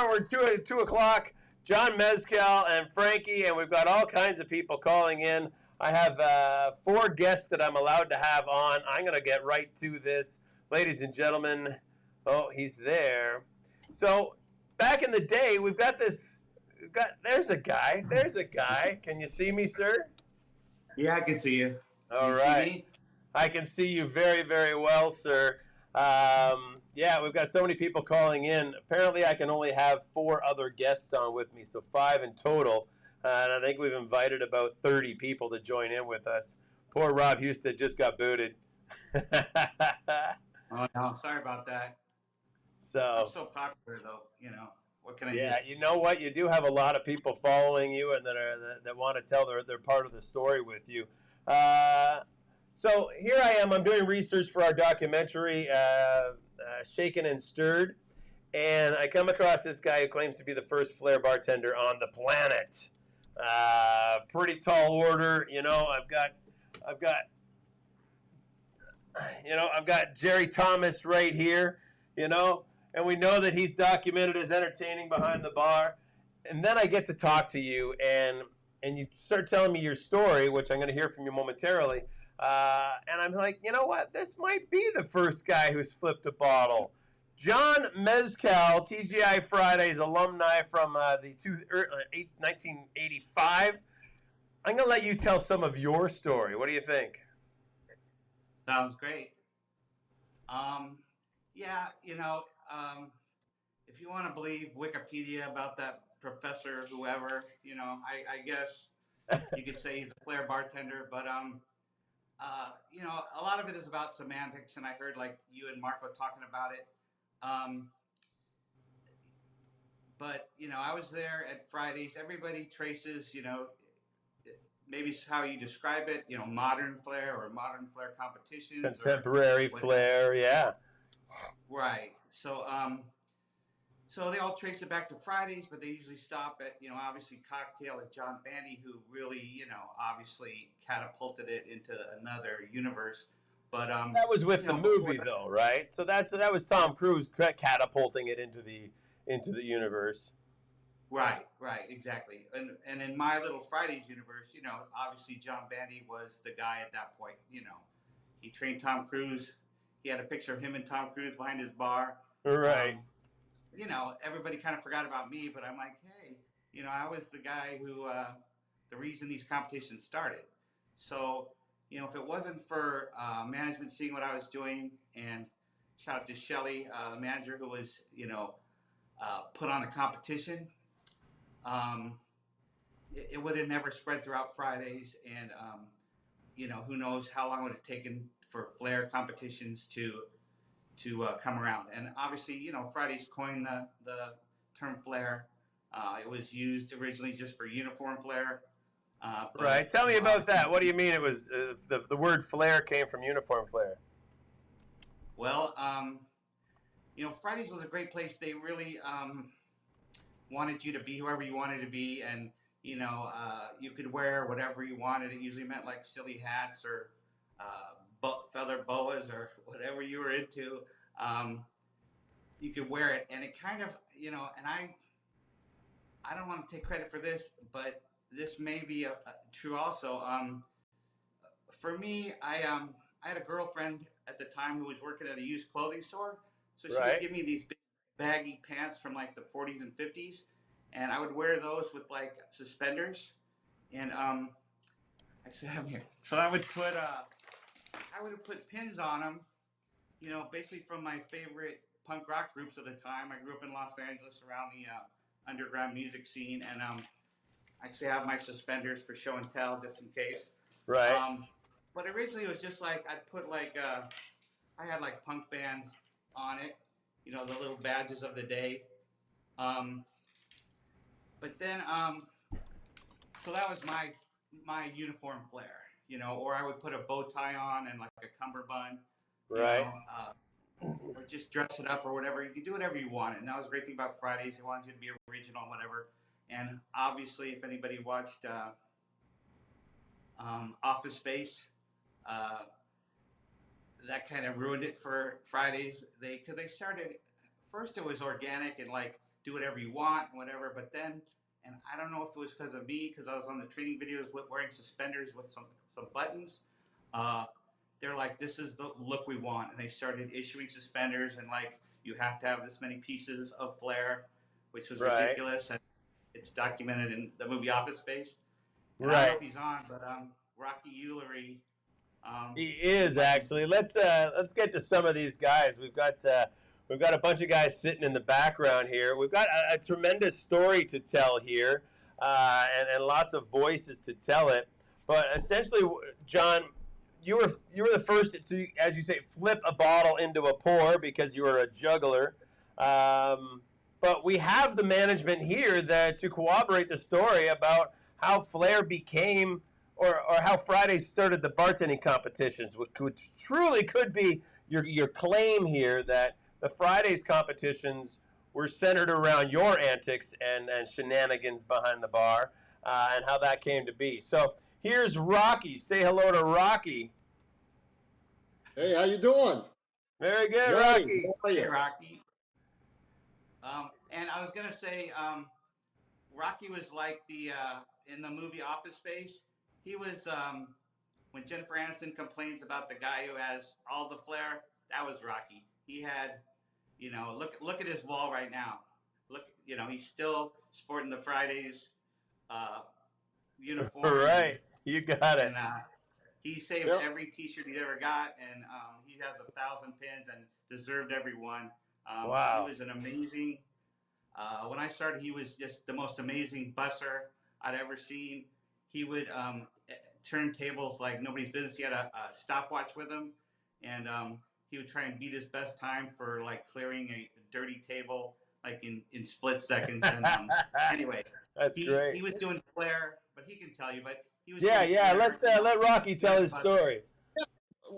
hour. We're at 2 o'clock. John Mescal and Frankie, and we've got all kinds of people calling in. I have 4 guests that I'm allowed to have on. I'm going to get right to this. Ladies and gentlemen, oh, he's there. So back in the day, there's a guy. Can you see me, sir? Yeah, I can see you. All right. I can see you very, very well, sir. Yeah, we've got so many people calling in. Apparently, I can only have 4 other guests on with me, so 5 in total. And I think we've invited about 30 people to join in with us. Poor Rob Houston just got booted. Oh, no, sorry about that. I'm so popular, though. What can I do? Yeah, you know what? You do have a lot of people following you and that want to tell their part of the story with you. So here I am. I'm doing research for our documentary, Shaken and Stirred, and I come across this guy who claims to be the first Flair bartender on the planet. Pretty tall order, I've got Jerry Thomas right here, and we know that he's documented as entertaining behind the bar. And then I get to talk to you, and you start telling me your story, which I'm going to hear from you momentarily. And I'm like, you know what? This might be the first guy who's flipped a bottle. John Mescal, T.G.I. Fridays alumni from 1985. I'm going to let you tell some of your story. What do you think? Sounds great. Yeah, if you want to believe Wikipedia about that professor, whoever, I guess you could say he's a Flair bartender, but a lot of it is about semantics, and I heard like you and Marco talking about it. But I was there at Fridays. Everybody traces, maybe how you describe it, modern Flair or modern Flair competitions, contemporary Flair, yeah. Right. So they all trace it back to Fridays, but they usually stop at, obviously Cocktail and John Bandy, who really, obviously catapulted it into another universe. But that was with the movie, though, right? So that was Tom Cruise catapulting it into the universe. Right, exactly. And in my little Fridays universe, obviously John Bandy was the guy at that point. He trained Tom Cruise. He had a picture of him and Tom Cruise behind his bar. Right. Everybody kind of forgot about me, but I'm like, hey, I was the guy who, the reason these competitions started. So, if it wasn't for management seeing what I was doing, and shout out to Shelly, the manager who was, put on the competition, it would have never spread throughout Fridays. And, who knows how long it would have taken for Flair competitions to come around. And obviously, Fridays coined the term Flair. It was used originally just for uniform Flair. Right. Tell me about that. What do you mean it was the word Flair came from uniform Flair? Well, Fridays was a great place. They really wanted you to be whoever you wanted to be, and you could wear whatever you wanted. It usually meant like silly hats or feather boas or whatever you were into. You could wear it, and it kind of, and I don't want to take credit for this, but this may be true also. For me, I had a girlfriend at the time who was working at a used clothing store, so she would give me these big baggy pants from like the 40s and 50s, and I would wear those with like suspenders, and actually I have them here. So I would put pins on them, basically from my favorite punk rock groups of the time. I grew up in Los Angeles around the underground music scene, and actually I have my suspenders for show and tell just in case. Right. But originally it was just like I'd put like I had like punk bands on it, the little badges of the day. But then so that was my uniform Flair, or I would put a bow tie on and like a cummerbund, right. Or just dress it up or whatever. You could do whatever you wanted. And that was the great thing about Fridays. They wanted you to be original, whatever. And obviously, if anybody watched Office Space, that kind of ruined it for Fridays. Because they started, first it was organic and like do whatever you want, whatever. But then, and I don't know if it was because of me, because I was on the training videos with wearing suspenders with some buttons. Uh, they're like, this is the look we want, and they started issuing suspenders, and like, you have to have this many pieces of Flair, which was Right. ridiculous. And it's documented in the movie Office Space. And I don't know Right. if he's on, but Rocky Ullery, He you is might. actually. Let's get to some of these guys. We've got a bunch of guys sitting in the background here. We've got a tremendous story to tell here, and lots of voices to tell it. But essentially, John, you were the first to, as you say, flip a bottle into a pour because you were a juggler. But we have the management here that to corroborate the story about how Flair became or how Fridays started the bartending competitions, which truly could be your claim here that the Fridays competitions were centered around your antics and shenanigans behind the bar, and how that came to be. So here's Rocky. Say hello to Rocky. Hey, how you doing? Very good, Johnny, Rocky. how are Hey, you? Rocky. And I was gonna say, Rocky was like the in the movie Office Space. He was when Jennifer Aniston complains about the guy who has all the flair. That was Rocky. He had, look at his wall right now. Look, he's still sporting the Fridays uh, All uniform, and right, you got it. and he saved Yep. every T-shirt he ever got, and he has 1,000 pins and deserved every one. He Wow. was an amazing. When I started, he was just the most amazing busser I'd ever seen. He would turn tables like nobody's business. He had a stopwatch with him, and he would try and beat his best time for like clearing a dirty table like in split seconds. And anyway, That's great. he was doing Flair, but he can tell you. But he was Yeah, doing yeah. Flair, Let Rocky tell good his busser. story.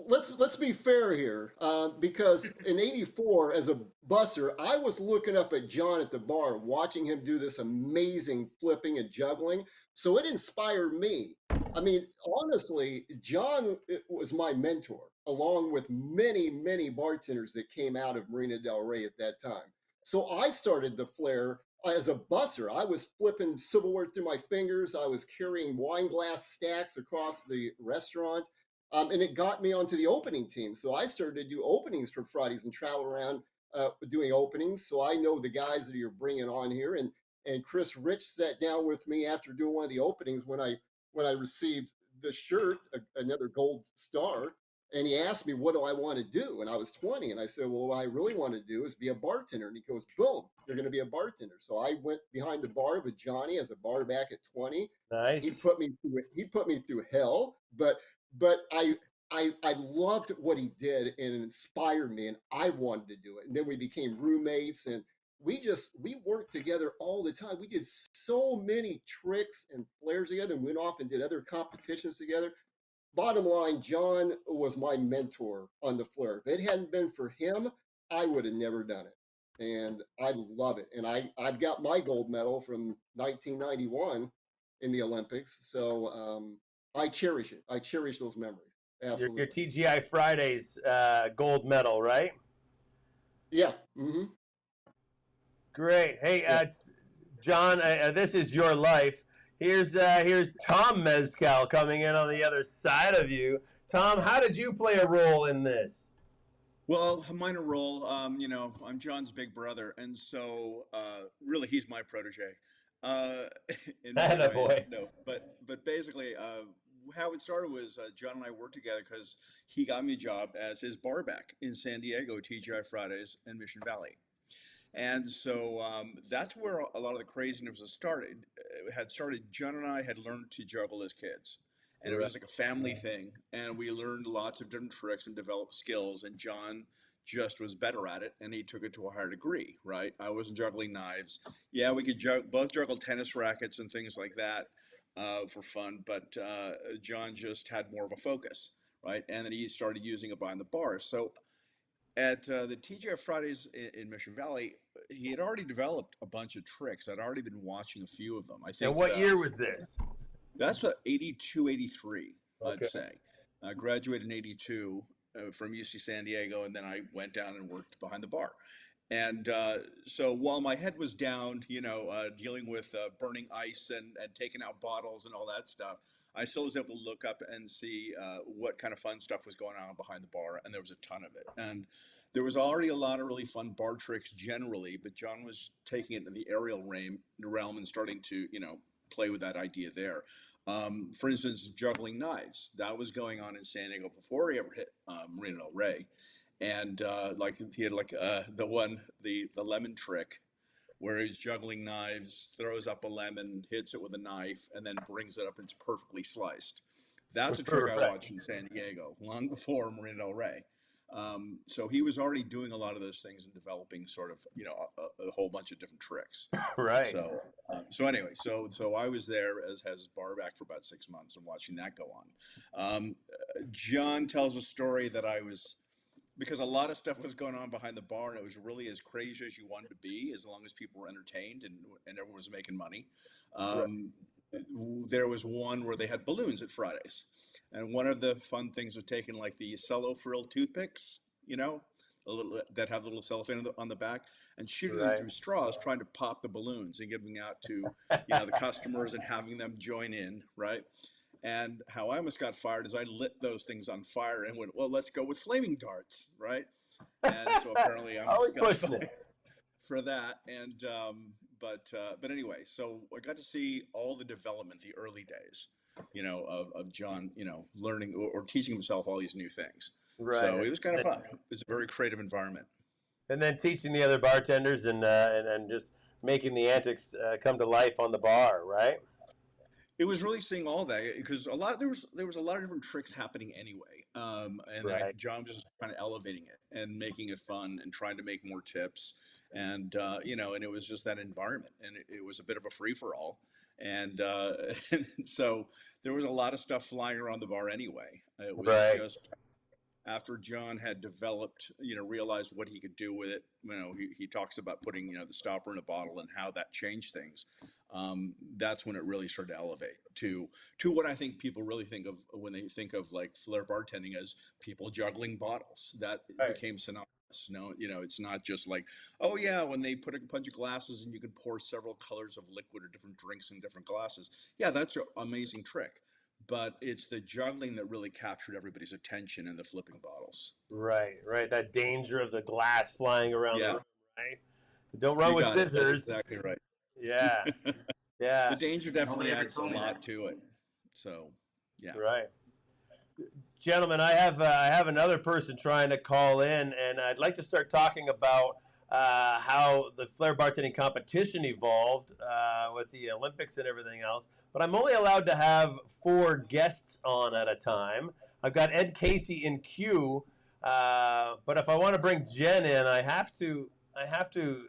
Let's be fair here, because in '84, as a busser, I was looking up at John at the bar, watching him do this amazing flipping and juggling. So it inspired me. I mean, honestly, John was my mentor, along with many, many bartenders that came out of Marina Del Rey at that time. So I started the flair as a busser. I was flipping silverware through my fingers. I was carrying wine glass stacks across the restaurant. And it got me onto the opening team. So I started to do openings for Fridays and travel around doing openings. So I know the guys that you're bringing on here. And Chris Rich sat down with me after doing one of the openings when I received the shirt, another gold star. And he asked me, what do I want to do? And I was 20. And I said, well, what I really want to do is be a bartender. And he goes, boom, you're going to be a bartender. So I went behind the bar with Johnny as a bar back at 20. Nice. He put me through hell, but I loved what he did and it inspired me and I wanted to do it. And then we became roommates and we worked together all the time. We did so many tricks and flares together and went off and did other competitions together. Bottom line, John was my mentor on the flare. If it hadn't been for him, I would have never done it. And I love it. And I've got my gold medal from 1991 in the Olympics. So I cherish it. I cherish those memories. Your Absolutely. TGI Fridays gold medal, right? Yeah. Hmm. Great. Hey, Yeah. John, this is your life. Here's Tom Mescal coming in on the other side of you. Tom, how did you play a role in this? Well, a minor role. I'm John's big brother, and so really he's my protege uh, in many Atta ways. boy. No, but basically, how it started was John and I worked together because he got me a job as his barback in San Diego, T.G.I Fridays in Mission Valley. And so that's where a lot of the craziness was started. Had started. John and I had learned to juggle as kids, and it was Right. just like a family thing. And we learned lots of different tricks and developed skills. And John just was better at it, and he took it to a higher degree. Right? I wasn't juggling knives. Yeah, we could both juggle tennis rackets and things like that for fun. But John just had more of a focus. Right? And then he started using it behind the bar. So at the TGI Fridays in Mission Valley, he had already developed a bunch of tricks. I'd already been watching a few of them. I And think what year was this? that's 82, 83, I'd Okay. say. I graduated in 82 from UC San Diego, and then I went down and worked behind the bar. And so while my head was down, dealing with burning ice and taking out bottles and all that stuff, I still was able to look up and see what kind of fun stuff was going on behind the bar, and there was a ton of it. And there was already a lot of really fun bar tricks generally, but John was taking it into the aerial realm and starting to, play with that idea there. For instance, juggling knives. That was going on in San Diego before he ever hit Marina Del Rey. And he had the lemon trick, where he's juggling knives, throws up a lemon, hits it with a knife, and then brings it up and it's perfectly sliced. That's a trick I watched in San Diego long before Marina Del Rey. So he was already doing a lot of those things and developing sort of, a whole bunch of different tricks. Right. So anyway, so I was there as bar back for about 6 months and watching that go on. John tells a story that because a lot of stuff was going on behind the bar, and it was really as crazy as you wanted to be, as long as people were entertained and everyone was making money. There was one where they had balloons at Fridays, and one of the fun things was taking like the cello frill toothpicks, that have the little cellophane on the back, and shooting them through straws, trying to pop the balloons and giving out to the customers and having them join in, right? And how I almost got fired is I lit those things on fire and went, well, let's go with flaming darts, right? And so apparently I'm always just pushing it for that. And but anyway, so I got to see all the development, the early days, of John, learning or teaching himself all these new things. Right. So it was kind of fun. It was a very creative environment. And then teaching the other bartenders and just making the antics come to life on the bar, right? It was really seeing all that, because there was a lot of different tricks happening anyway, and John was just kind of elevating it and making it fun and trying to make more tips, and and it was just that environment, and it was a bit of a free for all, and so there was a lot of stuff flying around the bar anyway. It was just after John had developed, realized what he could do with it. He talks about putting, the stopper in a bottle and how that changed things. That's when it really started to elevate to what I think people really think of when they think of like Flair bartending as people juggling bottles. That became synonymous. It's not just like, oh yeah, when they put a bunch of glasses and you can pour several colors of liquid or different drinks in different glasses. Yeah, that's an amazing trick. But it's the juggling that really captured everybody's attention in the flipping bottles. Right. That danger of the glass flying around the room, right? Don't run with scissors. That's exactly right. Yeah. The danger definitely adds a lot to it. So, yeah. Right. Gentlemen, I have another person trying to call in, and I'd like to start talking about how the Flair bartending competition evolved with the Olympics and everything else. But I'm only allowed to have 4 guests on at a time. I've got Ed Casey in queue, but if I want to bring Jen in, I have to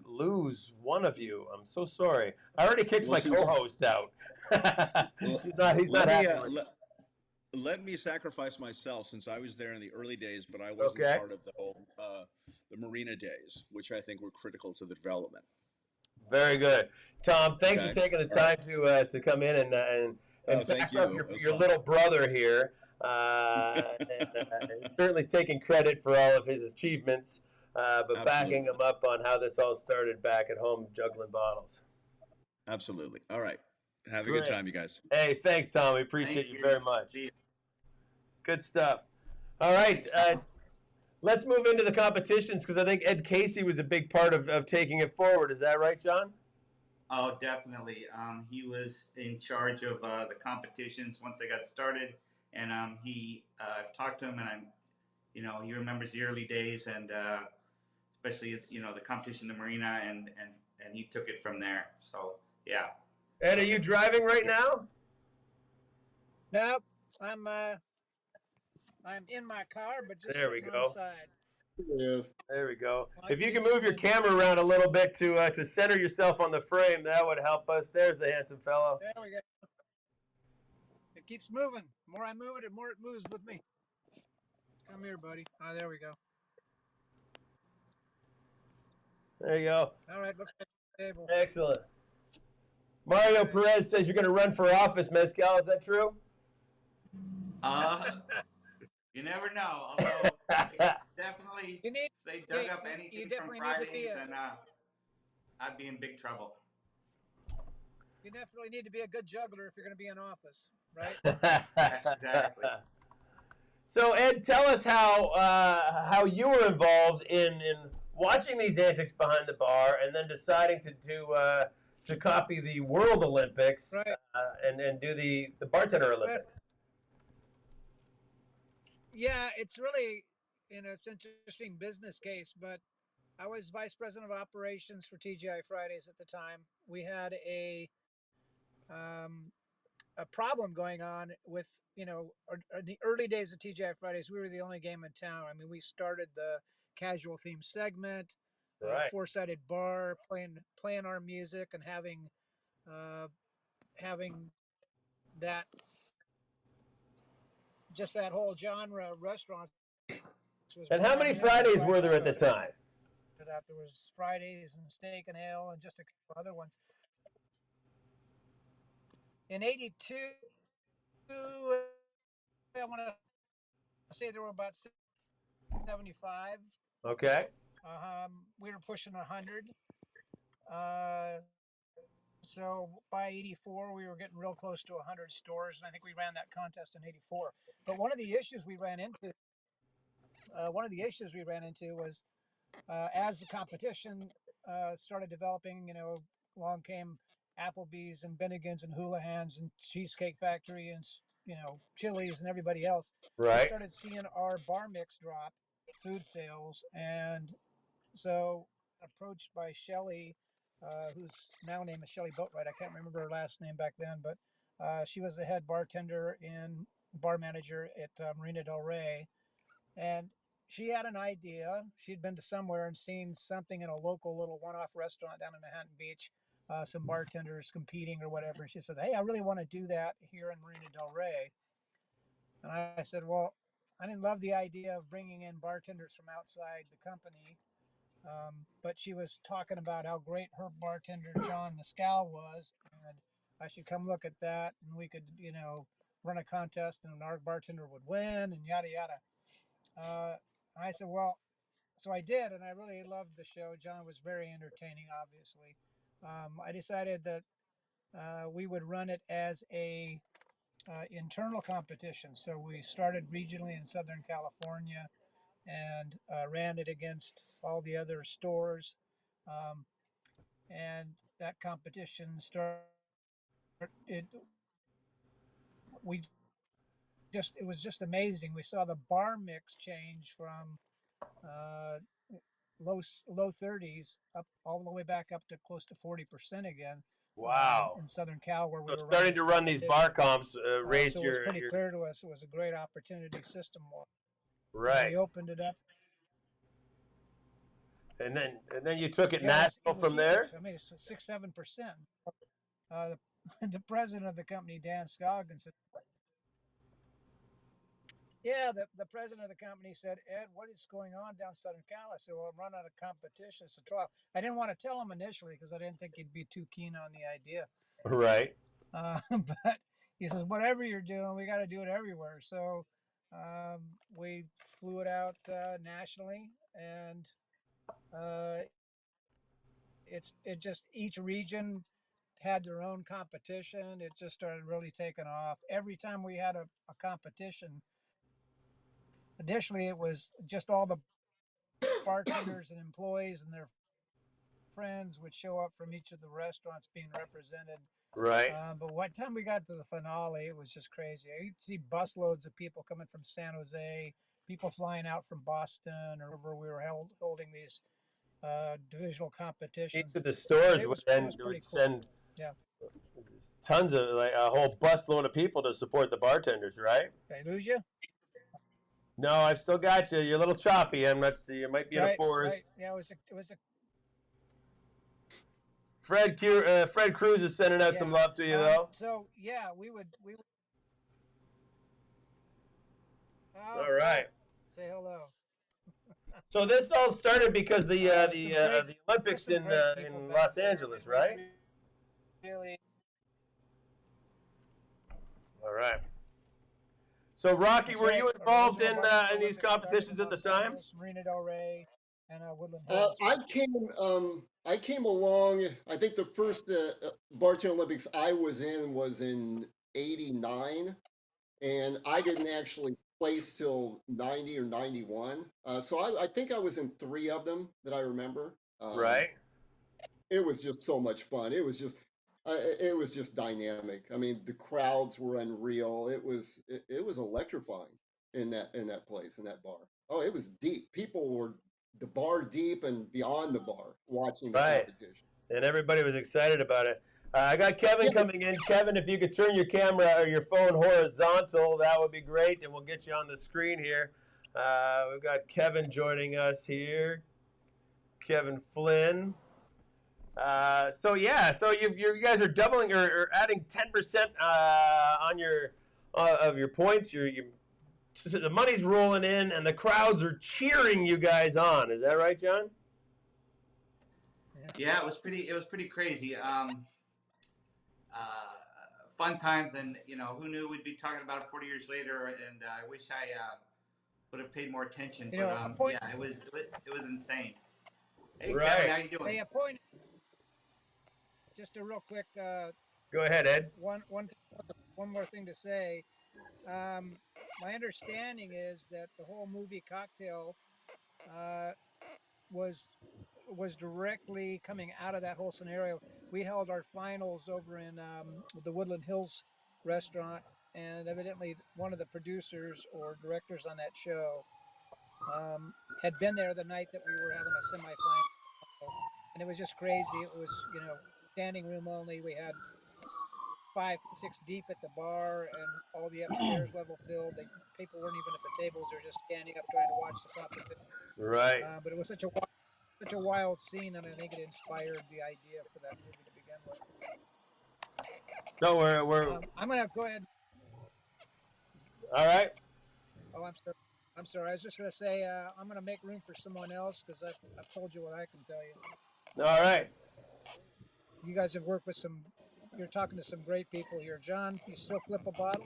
lose one of you. I'm so sorry. I already kicked my co-host out. He's not happy. Let me sacrifice myself, since I was there in the early days, but I wasn't part of the whole the Marina days, which I think were critical to the development. Very good, Tom. Thanks for taking the time to come in and back up your little brother here, and certainly taking credit for all of his achievements, but Absolutely. Backing him up on how this all started back at home juggling bottles. Absolutely. All right. Have a good time, you guys. Hey, thanks, Tom. We appreciate you very much. Good stuff. All right. Let's move into the competitions, because I think Ed Casey was a big part of taking it forward. Is that right, John? Oh, definitely. He was in charge of the competitions once they got started, and I've talked to him, and he remembers the early days, and especially the competition in the marina, and he took it from there. So yeah. Ed, are you driving right now? Nope, I'm in my car, but just there we go. Outside. Yes. There we go. If you can move your camera around a little bit to center yourself on the frame, that would help us. There's the handsome fellow. There we go. It keeps moving. The more I move it, the more it moves with me. Come here, buddy. Oh, there we go. There you go. All right, looks like the table. Excellent. Mario Perez says you're going to run for office, Mescal. Is that true? You never know. Although definitely, You need, if they yeah, dug up you anything from definitely need to be Fridays, a, and I'd be in big trouble. you definitely need to be a good juggler if you're going to be in office, right? Exactly. So Ed, tell us how you were involved in watching these antics behind the bar, and then deciding to copy the World Olympics Right. and do the Bartender But Olympics. yeah, it's really, it's an interesting business case. But I was vice president of operations for TGI Fridays at the time. We had um, a problem going on with, the early days of TGI Fridays. We were the only game in town. I mean, we started the casual theme segment, Right. four-sided bar, playing our music, and uh, having that just that whole genre of restaurants was And how many primarily Fridays were Friday there at the special. time? That there was Fridays and Steak and Ale and just a couple other ones. In '82, I want to say there were about 75. Okay. We were pushing 100. Uh, so by '84, we were getting real close to 100 stores, and I think we ran that contest in '84. But one of the issues we ran into was as the competition started developing, along came Applebee's and Bennigan's and Houlihan's and Cheesecake Factory and Chili's and everybody else. We Right. started seeing our bar mix drop, food sales, and so approached by Shelly, whose now name is Shelly Boatwright. I can't remember her last name back then, but she was the head bartender and bar manager at Marina Del Rey, and she had an idea. She'd been to somewhere and seen something in a local little one-off restaurant down in Manhattan Beach, some bartenders competing or whatever. And she said, "Hey, I really want to do that here in Marina Del Rey." And I said, "Well, I didn't love the idea of bringing in bartenders from outside the company." But she was talking about how great her bartender, John Mescal, was. And I should come look at that. And we could, run a contest and our bartender would win and yada, yada. I said, well, so I did, and I really loved the show. John was very entertaining, obviously. I decided that we would run it as a internal competition. So we started regionally in Southern California and ran it against all the other stores. Um, and that competition started. It we it was just amazing. We saw the bar mix change from uh, low 30s up all the way back up to close to 40% again Wow. in Southern Cal where we So were running starting this to run these bar competition. comps raised So it was your pretty clear to us it was a great opportunity system. And right. we opened it up. And then you took it Yeah, national it was from huge. there. I mean, it's 6-7%. The president of the company, Dan Scoggins, said, yeah, the president of the company said, Ed, what is going on down Southern Cal? I said, well, I'm running a competition. It's a trial. I didn't want to tell him initially because I didn't think he'd be too keen on the idea. Right. But he says, whatever you're doing, we got to do it everywhere. So we flew it out nationally, and it just each region had their own competition. It just started really taking off. Every time we had a competition, additionally, it was just all the bartenders and employees and their friends would show up from each of the restaurants being represented. Right. But what time we got to the finale, it was just crazy. You'd see busloads of people coming from San Jose, people flying out from Boston or wherever we were holding these divisional Each competitions. of the But stores it would was then pretty cool. send Yeah. tons of like a whole busload of people to support the bartenders, right? Did I lose you? No, I've still got you. You're a little choppy. I'm not. You might be in a Right. forest. Yeah. It was a Fred Cruz is sending out some yeah. love to you though. So yeah, we would. Oh, All right. say hello. So this all started because the Olympics Some great people in back Los there. Angeles, right? Really. All right. So Rocky, That's were right. you involved Original in bartender these Olympics started competitions in at the Los time? Angeles, Marina Del Rey, and Woodland Hills. I came along. I think the first bartender Olympics I was in '89, and I didn't actually place till '90 or '91. So I think I was in three of them that I remember. Right. It was just so much fun. It was just dynamic. I mean, the crowds were unreal. It was electrifying in that place, in that bar. Oh, it was deep. People were the bar deep and beyond the bar watching the Right. competition. And everybody was excited about it. I got Kevin Yeah, coming in. Kevin, if you could turn your camera or your phone horizontal, that would be great, and we'll get you on the screen here. We've got Kevin joining us here. Kevin Flynn. So you guys are doubling or adding 10% on your of your points. The money's rolling in, and the crowds are cheering you guys on. Is that right, John? Yeah, it was pretty crazy. Fun times, and who knew we'd be talking about it 40 years later. And I wish I would have paid more attention. You But know, a point. yeah, it was insane. Hey, Kevin, Right. how you doing? Say a point. Just a real quick. Go ahead, Ed. One more thing to say. My understanding is that the whole movie Cocktail was directly coming out of that whole scenario. We held our finals over in the Woodland Hills restaurant, and evidently one of the producers or directors on that show had been there the night that we were having a semifinal, and it was just crazy. It was standing room only. We had 5, 6 deep at the bar, and all the upstairs level filled. People weren't even at the tables; they were just standing up trying to watch the competition. Right. But it was such a wild scene, and I think it inspired the idea for that movie to begin with. So we're I'm gonna go ahead. all right. Oh, I'm sorry. I was just gonna say I'm gonna make room for someone else because I've told you what I can tell you. All right. You guys have worked with some. You're talking to some great people here. John, you still flip a bottle?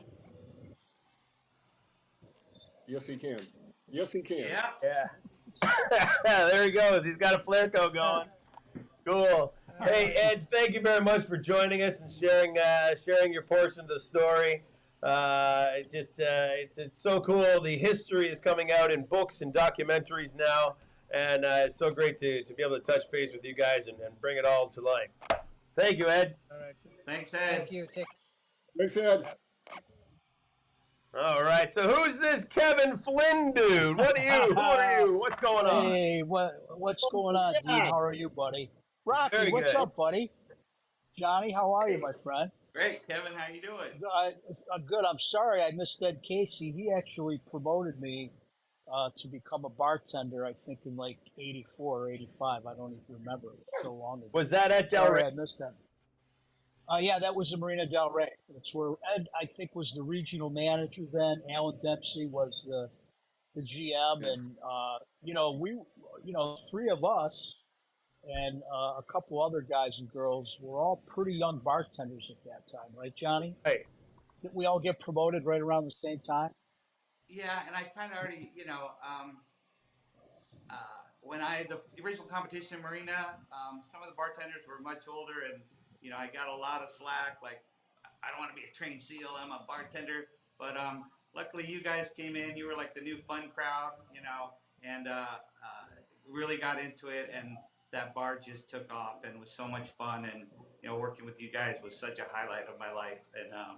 Yes, he can. Yes, he can. Yeah. Yeah. There he goes. He's got a Flair coat going. Cool. Hey Ed, thank you very much for joining us and sharing your portion of the story. It's so cool. The history is coming out in books and documentaries now, and it's so great to be able to touch base with you guys and bring it all to life. Thank you, Ed. All right. Thanks, Ed. Thank you. Thanks, Ed. All right. So who's this Kevin Flynn dude? Who are you? What's going on? Hey, what's going on, dude? Yeah. How are you, buddy? Rocky, Very what's good. up, buddy? Johnny, how are you, my friend? Great, Kevin. How you doing? I'm good. I'm sorry I missed Ed Casey. He actually promoted me to become a bartender, I think in like 84 or 85. I don't even remember. It was so long ago. Was that at Del Sorry Rey? I missed that. Yeah, that was the Marina Del Rey. That's where Ed, I think, was the regional manager then. Alan Dempsey was the GM, and three of us and a couple other guys and girls were all pretty young bartenders at that time, right, Johnny? Hey. Didn't we all get promoted right around the same time? Yeah, and I kind of already, when the original competition in Marina, some of the bartenders were much older, and I got a lot of slack. Like, I don't want to be a trained SEAL. I'm a bartender. But luckily, you guys came in. You were like the new fun crowd, and really got into it. And that bar just took off, and it was so much fun. And working with you guys was such a highlight of my life. And I'm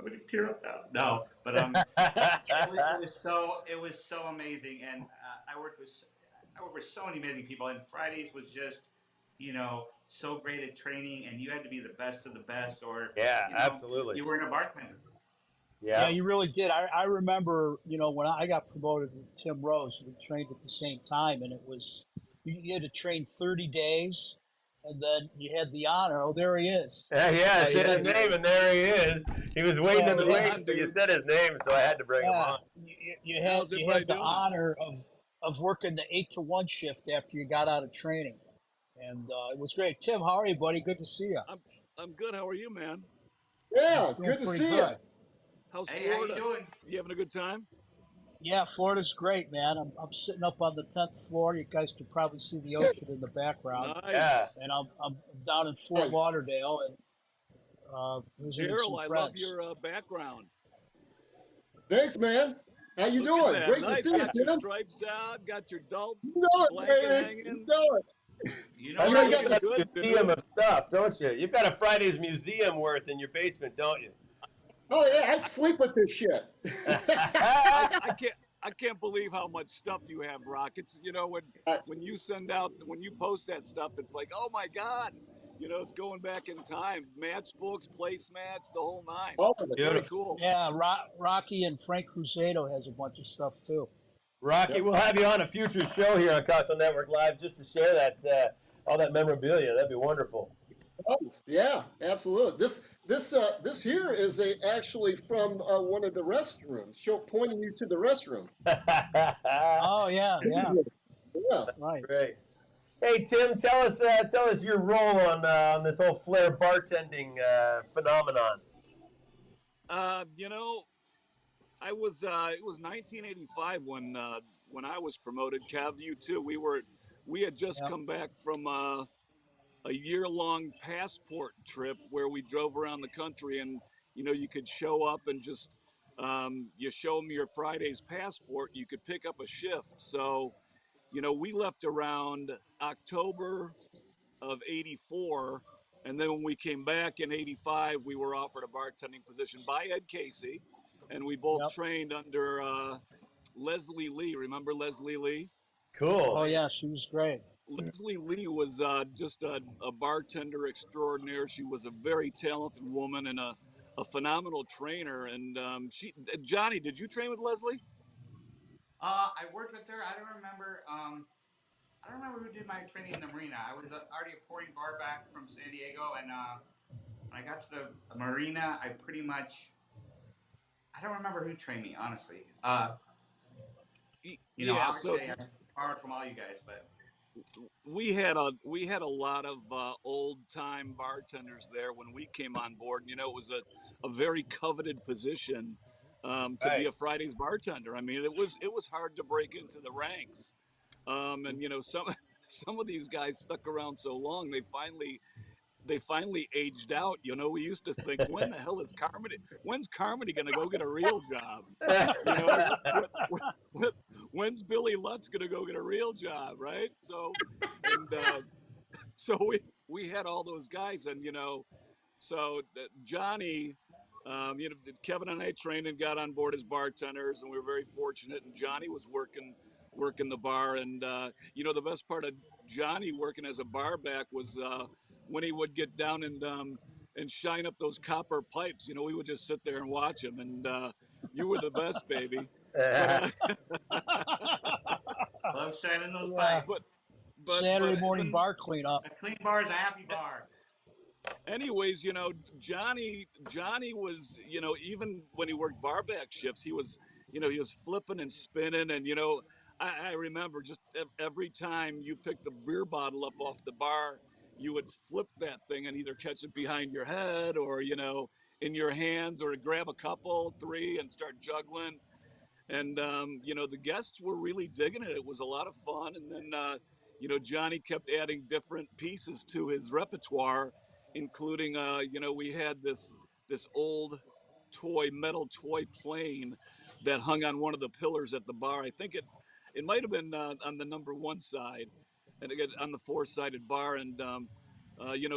gonna tear up now. No, but it was so amazing. And I worked with so many amazing people. And Fridays was just so great at training, and you had to be the best of the best, or absolutely, you weren't a bartender. Yeah, you really did. I remember, when I got promoted with Tim Rose, we trained at the same time, and it was you had to train 30 days, and then you had the honor. Oh, there he is. Yeah, I said his name, and there he is. He was waiting in the wings, but you said his name, so I had to bring him on. You had the honor of working the 8 to 1 shift after you got out of training. And it was great. Tim, how are you, buddy? Good to see you. I'm good. How are you, man? Yeah, good to see you. How's Hey, how you Florida? doing? You having a good time? Yeah, Florida's great, man. I'm sitting up on the 10th floor. You guys can probably see the ocean in the background. Yeah. Nice. And I'm down in Fort Nice. Lauderdale and visiting some Daryl, I love friends. your background. Thanks, man. How you Look at doing? that. Great to Nice. see you, Got your Tim. stripes out, got your adult You know it, blanket baby. You hanging. know it. You know I You what know, know you I you've got do? got this. a Good, museum dude. of stuff, don't you? You've got a Friday's museum worth in your basement, don't you? Oh yeah, I sleep with this shit. I can't I can't believe how much stuff you have, Brock. It's when you send out when you post that stuff, it's like, oh my God. It's going back in time. Matchbooks, placemats, the whole nine. All of it. Very Beautiful. cool. Yeah, Rocky and Frank Cruzado has a bunch of stuff too. Rocky, Yep. we'll have you on a future show here on Cocktail Network Live just to share that all that memorabilia. That'd be wonderful. Yeah, absolutely. This here is actually from one of the restrooms, pointing you to the restroom. Oh yeah, yeah, Yeah. right. Great. Hey Tim, tell us your role on this whole Flair bartending phenomenon. You know, I was it was 1985 when I was promoted. Cav, you too. We had just Yep, come back from a year-long passport trip where we drove around the country, and you could show up and just you show them your Friday's passport, you could pick up a shift. So we left around October of '84, and then when we came back in '85, we were offered a bartending position by Ed Casey, and we both yep. trained under Leslie Lee. Remember Leslie Lee? Oh Cool. Oh yeah. yeah, she was great. Leslie Lee was just a bartender extraordinaire. She was a very talented woman and a phenomenal trainer. And Johnny, did you train with Leslie? I worked with her. I don't remember. I don't remember who did my training in the marina. I was already a pouring bar back from San Diego, and when I got to the marina, I pretty much I don't remember who trained me, honestly. Yeah. So Obviously I borrowed from all you guys, but we had a lot of old time bartenders there when we came on board. It was a very coveted position to be Right. a Friday's bartender. I mean, it was hard to break into the ranks. And some some of these guys stuck around so long they finally aged out. We used to think, when the hell is Carmody? When's Carmody going to go get a real job? When's Billy Lutz going to go get a real job? Right. And so we had all those guys, and so Johnny, Kevin and I trained and got on board as bartenders, and we were very fortunate. And Johnny was working the bar, and the best part of Johnny working as a bar back was when he would get down and shine up those copper pipes. We would just sit there and watch him, and you were the best, baby. But love shining those Yeah, pipes. but but Saturday morning then bar cleanup. A clean bar is a happy bar. anyways, Johnny was, even when he worked barback shifts, he was flipping and spinning, and I remember just every time you picked a beer bottle up off the bar, you would flip that thing and either catch it behind your head or in your hands, or grab a couple, three, and start juggling. And the guests were really digging it. It was a lot of fun. And then Johnny kept adding different pieces to his repertoire, including we had this old metal toy plane that hung on one of the pillars at the bar. I think it might have been on the number one side, and again on the four-sided bar. And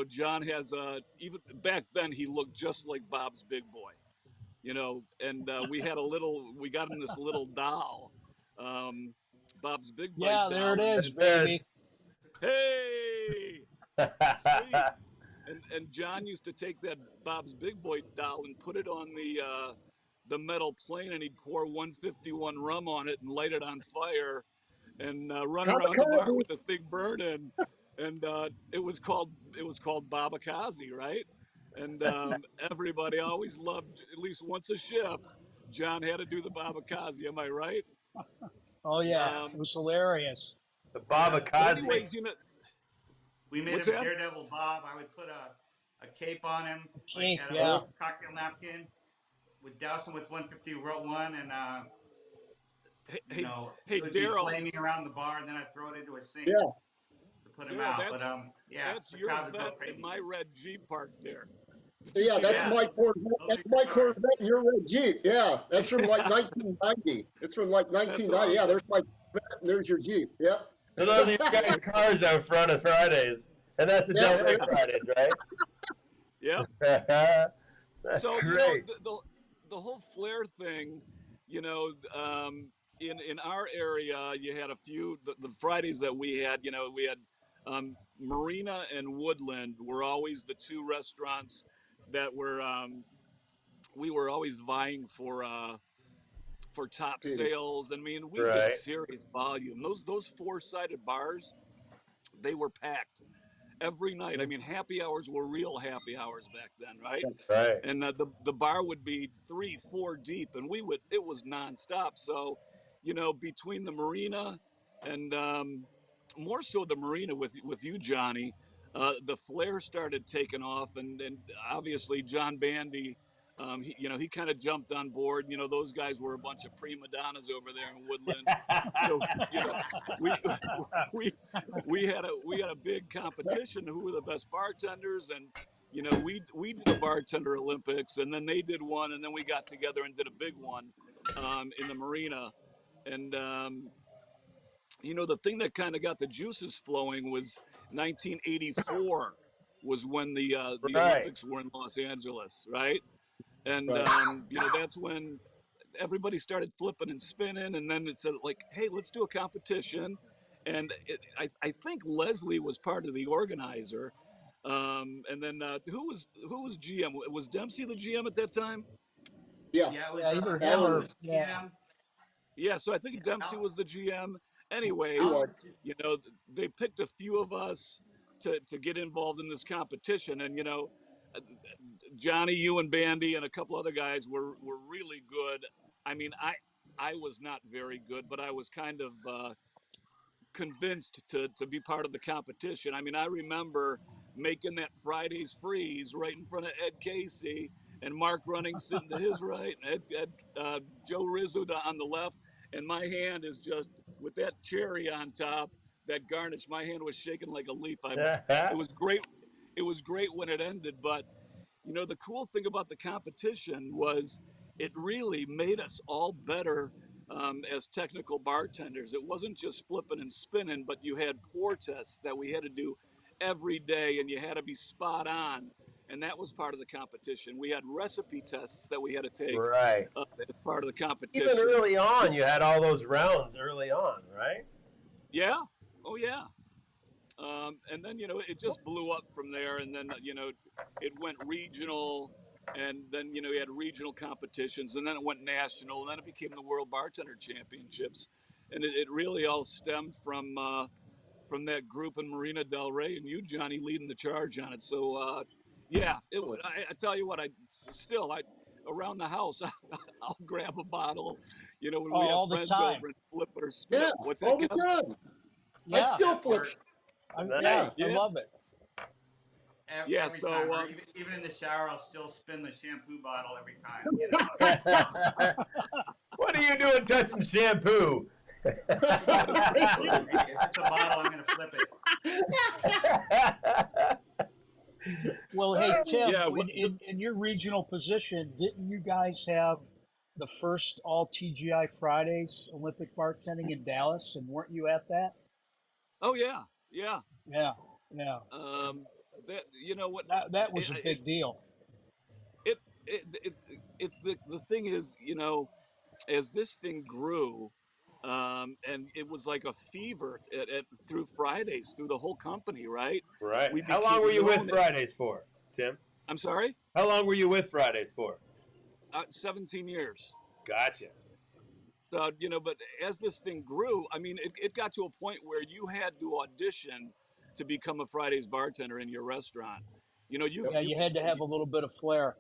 John has even back then he looked just like Bob's Big Boy. And we got him this little doll, um, Bob's Big Bite Yeah, there doll, it and is, There's baby. hey, see, and John used to take that Bob's Big Boy doll and put it on the metal plane, and he'd pour 151 rum on it and light it on fire, and run around the bar Kamikaze. with the thing burning. And it was called Babakazi, right? And everybody always loved, at least once a shift, John had to do the Babakazi. Am I right? Oh yeah, Yeah, it Um, was hilarious. the yeah. Baba but We Kazi. made anyways, we made what's him that? Daredevil Bob. I would put a cape on him, like Cape, at a yeah. Oh, cocktail napkin. would douse them with 150 Row 1, and Hey, it hey, would be Daryl, flaming around the bar, and then I'd throw it into a sink Yeah. to put them Daryl, out. But yeah, that's the your crowd would go vet and crazy. my red Jeep parked there. Did you Yeah, see that's Yeah, that? my Corvette. those are That's your my cars. Corvette and your red Jeep. Yeah, that's from like 1990. It's from like That's 1990. Yeah, there's awesome. my Corvette and there's your Jeep. Yep. So those are your guys' cars out front of Fridays, and that's the Yeah, Del Rey Fridays, right? Yep. That's So great. the whole Flair thing, you know, in our area, you had a few the Fridays that we had. We had Marina and Woodland were always the two restaurants that were we were always vying for top Petey. sales. I mean, we did Right. serious volume. Those four-sided bars, they were packed every night. I mean, happy hours were real happy hours back then, right? That's Right. And the bar would be 3, 4 deep, and it was nonstop. So, between the marina and more so the marina with you, Johnny, the Flair started taking off, and obviously John Bandy. He kind of jumped on board. Those guys were a bunch of prima donnas over there in Woodland. So, we we we had a big competition who were the best bartenders, and we did a bartender Olympics, and then they did one, and then we got together and did a big one in the marina. And the thing that kind of got the juices flowing was 1984 was when the Right. Olympics were in Los Angeles, right? And right. that's when everybody started flipping and spinning, and then it said like, hey, let's do a competition. And I think Leslie was part of the organizer. And then who was GM? Was Dempsey the GM at that time? Yeah, Yeah, it was Yeah, either him Alan Alan, or was yeah. GM. Yeah, so I think Dempsey Al, was the GM. he Anyways, was. Alan, you know, they picked a few of us to get involved in this competition, and uh, Johnny, you and Bandy, and a couple other guys were really good. I mean, I was not very good, but I was kind of convinced to be part of the competition. I mean, I remember making that Fridays freeze right in front of Ed Casey and Mark Running sitting to his right, and Joe Rizzo on the left, and my hand is just with that cherry on top, that garnish. My hand was shaking like a leaf. It was great. It was great when it ended, but the cool thing about the competition was it really made us all better as technical bartenders. It wasn't just flipping and spinning, but you had pour tests that we had to do every day, and you had to be spot on. And that was part of the competition. We had recipe tests that we had to take Right. as part of the Even competition. early on, you had all those rounds early on, right? Yeah. Oh, yeah. And then it just blew up from there, and then it went regional, and then we had regional competitions, and then it went national, and then it became the World Bartender Championships, and it really all stemmed from that group in Marina Del Rey, and you, Johnny, leading the charge on it. So yeah, I tell you what, I around the house I'll grab a bottle, when we have All the friends time. over and flip it or spin Yeah, it. What's that, all the Kev? time. I Yeah, still that flip. works yeah, Nice. I Yeah, love it. yeah. every time. So Or even in the shower, I'll still spin the shampoo bottle every time. What are you doing touching shampoo? that is so If funny. it's a bottle, I'm gonna flip it. Well, hey Tim, Yeah, in your regional position, didn't you guys have the first all TGI Fridays Olympic bartending in Dallas, and weren't you at that? oh yeah, yeah. Yeah, yeah. That what That it was a big deal. it it, it, the thing is, as this thing grew, and it was like a fever through Fridays through the whole company, right? Right. We How long were became you with known. Fridays for, Tim? I'm sorry, How long were you with Fridays for? 17 years. Gotcha. So, but as this thing grew, I mean, it got to a point where you had to audition to become a Fridays bartender in your restaurant. You know, you Yep. Yeah, you you had to have a little bit of flair.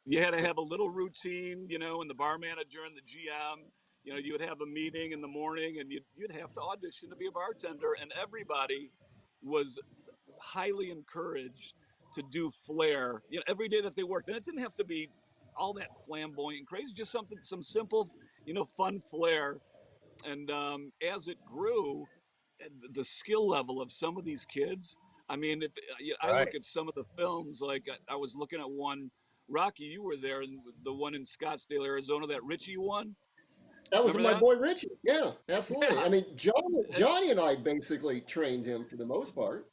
you had to have a little routine, and the bar manager and the GM, you would have a meeting in the morning, and you'd have to audition to be a bartender, and everybody was highly encouraged to do flair, every day that they worked, and it didn't have to be all that flamboyant and crazy, just some simple, fun flair. And as it grew, the skill level of some of these kids. I mean, if I look Right. at some of the films, like I was looking at one. Rocky, you were there, and the one in Scottsdale, Arizona, that Richie one. That was Remember my that? boy Richie. Yeah, absolutely. Yeah. I mean, Johnny and I basically trained him for the most part.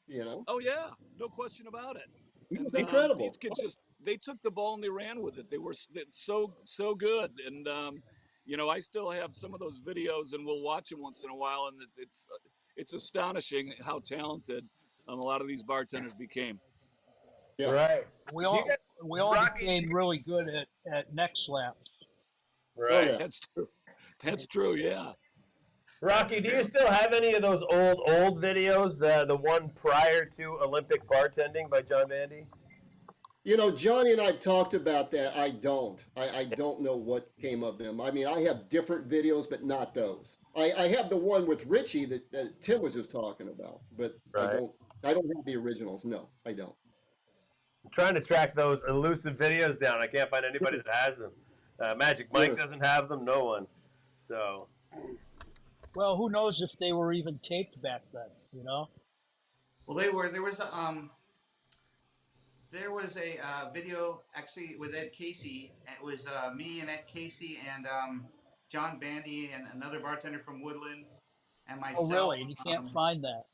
Oh yeah, no question about it. He was And these incredible. kids just they took the ball and they ran with it. They were so good. And I still have some of those videos, and we'll watch them once in a while. And it's astonishing how talented a lot of these bartenders became. Yeah. Right. We Do you all guys, we all Rocky? became really good at neck slaps. Oh Right. yeah. That's true. That's true. Yeah. Rocky, do you still have any of those old videos? The one prior to Olympic bartending by John Bandy? Johnny and I talked about that. I don't. I don't know what came of them. I mean, I have different videos, but not those. I have the one with Richie that Tim was just talking about, but I Right. don't. I don't have the originals. No, I don't. I'm trying to track those elusive videos down. I can't find anybody that has them. Magic Mike Sure. doesn't have them. No one. So Well, who knows if they were even taped back then? Well, they were. There was a video actually with Ed Casey. It was me and Ed Casey and John Bandy and another bartender from Woodland and Oh, myself. really? And you can't find that.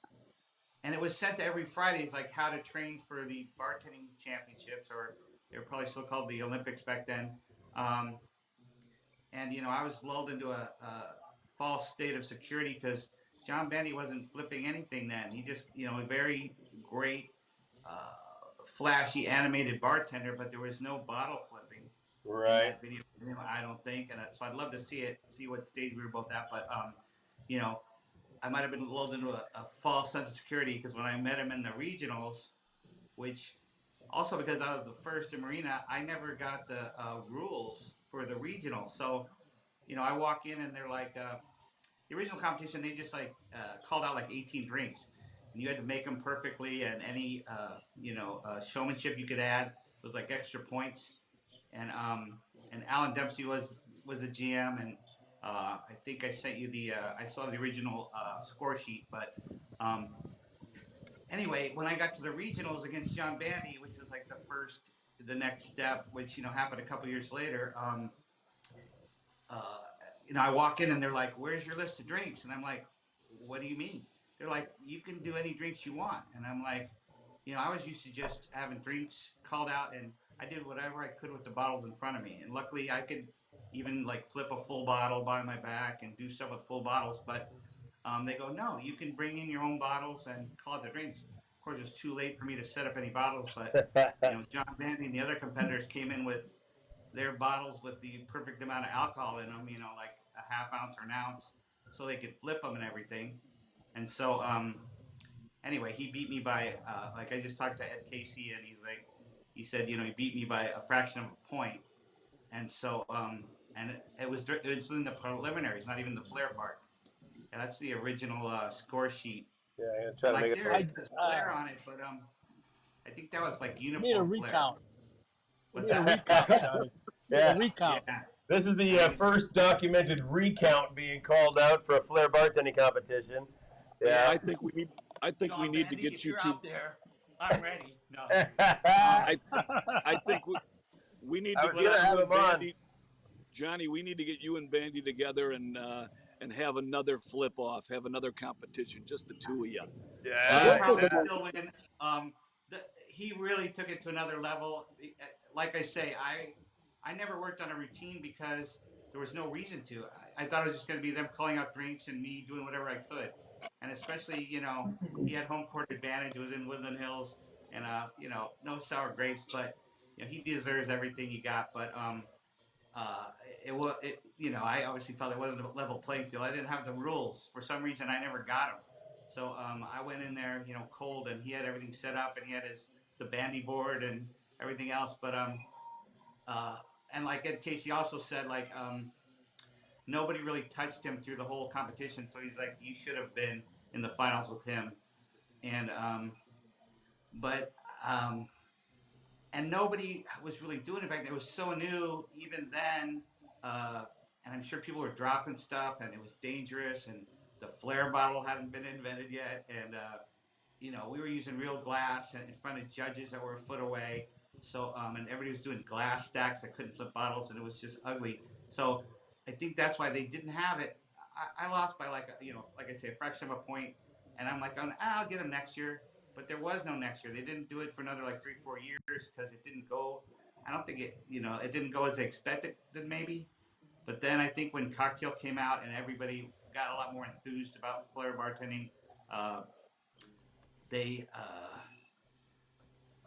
And it was sent to every Fridays, like how to train for the bartending championships, or they were probably still called the Olympics back then. Um, and I was lulled into a false state of security because John Bandy wasn't flipping anything then. He just, a very great, uh, flashy animated bartender, but there was no bottle flipping in right. that video. I don't think, and so I'd love to see what stage we were both at. But you know, I might have been lulled into a false sense of security because when I met him in the regionals, which also because I was the first in Marina, I never got the rules for the regionals. So I walk in and they're like, the original competition, they just like called out like 18 drinks, and you had to make them perfectly, and any showmanship you could add was like extra points. And Alan Dempsey was the GM, and I think I sent you I saw the original score sheet, but um, anyway, when I got to the regionals against John Bandy, which was like the next step, which happened a couple years later. Uh, I walk in and they're like, "Where's your list of drinks?" And I'm like, "What do you mean?" They're like, "You can do any drinks you want." And I'm like, I was used to just having drinks called out, and I did whatever I could with the bottles in front of me. And luckily, I could even like flip a full bottle by my back and do stuff with full bottles. But they go, "No, you can bring in your own bottles and call it the drinks." Of course, it's too late for me to set up any bottles, but John Bandy and the other competitors came in with their bottles with the perfect amount of alcohol in them, like a half ounce or an ounce, so they could flip them and everything. And so, anyway, he beat me by, like I just talked to Ed Casey, and he said, he beat me by a fraction of a point. And so, and it was in the preliminaries, not even the Flair part. And that's the original score sheet. Yeah, I'm gonna try And to make like it. there I is this Flair on it, but I think that was like We need a uniform Flair. recount. We What's need a that? recount, Johnny. We need a Yeah. recount. Yeah. This is the I mean, first documented recount being called out for a Flair bartending competition. Yeah, Yeah. I think we John need to Bandy, get if you you're two. out there, I'm ready. No. I I think we need I to was get gonna have you and him on. Bandy, Johnny. We need to get you and Bandy together and have another flip off, have another competition, just the two of you. Well, he'll Yeah. We'll probably put them still win. He really took it to another level. Like I say, I never worked on a routine because there was no reason to. I thought it was just going to be them calling out drinks and me doing whatever I could. And especially, he had home court advantage. It was in Woodland Hills, and no sour grapes, but he deserves everything he got. But uh, it was, I obviously felt it wasn't a level playing field. I didn't have the rules for some reason. I never got them, so I went in there, cold, and he had everything set up, and he had the bandy board and everything else. But uh, and like Ed Casey also said, like nobody really touched him through the whole competition. So he's like, you should have been in the finals with him. And but um, and nobody was really doing it back then. It was so new even then, uh, and I'm sure people were dropping stuff, and it was dangerous, and the Flair bottle hadn't been invented yet, and we were using real glass in front of judges that were a foot away. So, and everybody was doing glass stacks that couldn't flip bottles, and it was just ugly. So, I think that's why they didn't have it. I lost by like like I say, a fraction of a point, and I'm like, I'll get them next year. But there was no next year. They didn't do it for another like 3-4 years because it didn't go. I don't think it didn't go as they expected maybe. But then I think when Cocktail came out and everybody got a lot more enthused about Flair bartending, uh, they uh,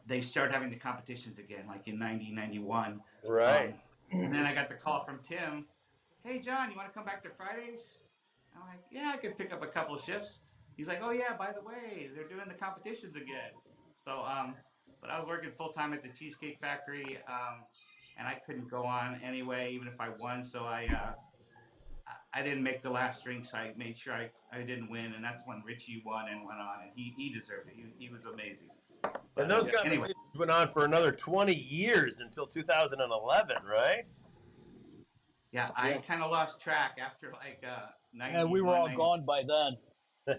they started having the competitions again, like in 1991. Right. And then I got the call from Tim, "Hey John, you want to come back to Fridays?" I'm like, "Yeah, I could pick up a couple of shifts." He's like, "Oh yeah, by the way, they're doing the competitions again." So, but I was working full time at the Cheesecake Factory, and I couldn't go on anyway, even if I won. So I didn't make the last drink, so I made sure I didn't win, and that's when Richie won and went on, and he deserved it. He was amazing. And But those anyway, competitions went on for another 20 years until 2011, right? yeah, I kind of lost track after like And we were 91, all 90. gone by then.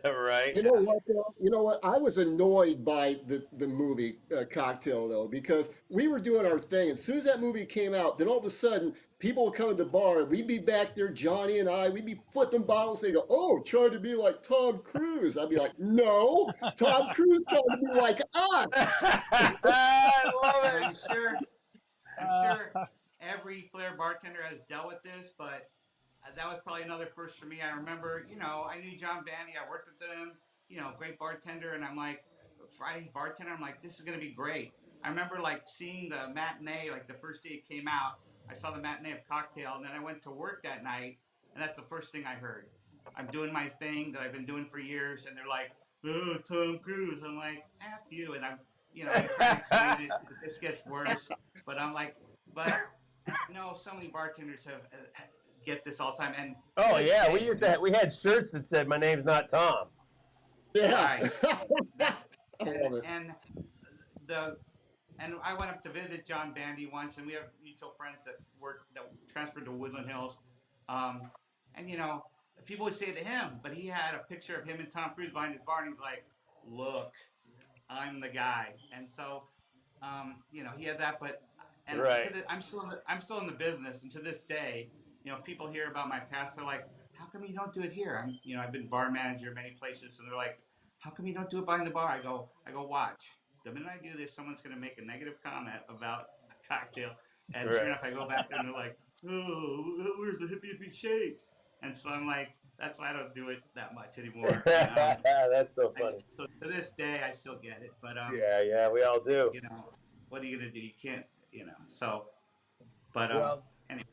Right. You know Yeah. what, though? You know what? I was annoyed by the movie Cocktail, though, because we were doing our thing. As soon as that movie came out, then all of a sudden, people would come to the bar. We'd be back there, Johnny and I. We'd be flipping bottles. They go, "Oh, trying to be like Tom Cruise." I'd be like, "No, Tom Cruise trying to be like us." I love And it. I'm sure every Flair bartender has dealt with this, but that was probably another first for me. I remember, I knew John Bandy. I worked with him, great bartender. And I'm like, Friday's bartender. I'm like, this is going to be great. I remember like seeing the matinee, like the first day it came out. I saw the matinee of Cocktail, and then I went to work that night, and that's the first thing I heard. I'm doing my thing that I've been doing for years, and they're like, "Oh, Tom Cruise." I'm like, "F you," and I'm trying to explain it. It just gets worse. But I'm like, but so many bartenders have get this all the time, and to Oh this yeah, day, we had shirts that said "My name's not Tom." Yeah, right? That I and love it. and the and I went up to visit John Bandy once, and we have mutual friends that transferred to Woodland Hills, um, and people would say to him, but he had a picture of him and Tom Cruise behind his bar, and he's like, "Look, I'm the guy," and so he had that, but Right. I'm still in the business, and to this day, people hear about my past. They're like, "How come you don't do it here?" I've been bar manager many places, and they're like, "How come you don't do it behind the bar?" I go, watch. The minute I do this, someone's going to make a negative comment about a cocktail, and sure Right. enough, I go back there, and they're like, "Oh, where's the hippie hippie shake?" And so I'm like, that's why I don't do it that much anymore. And That's so I funny. so to this day, I still get it, but Yeah, we all do. what are you gonna do? You can't, So, but Well, anyway,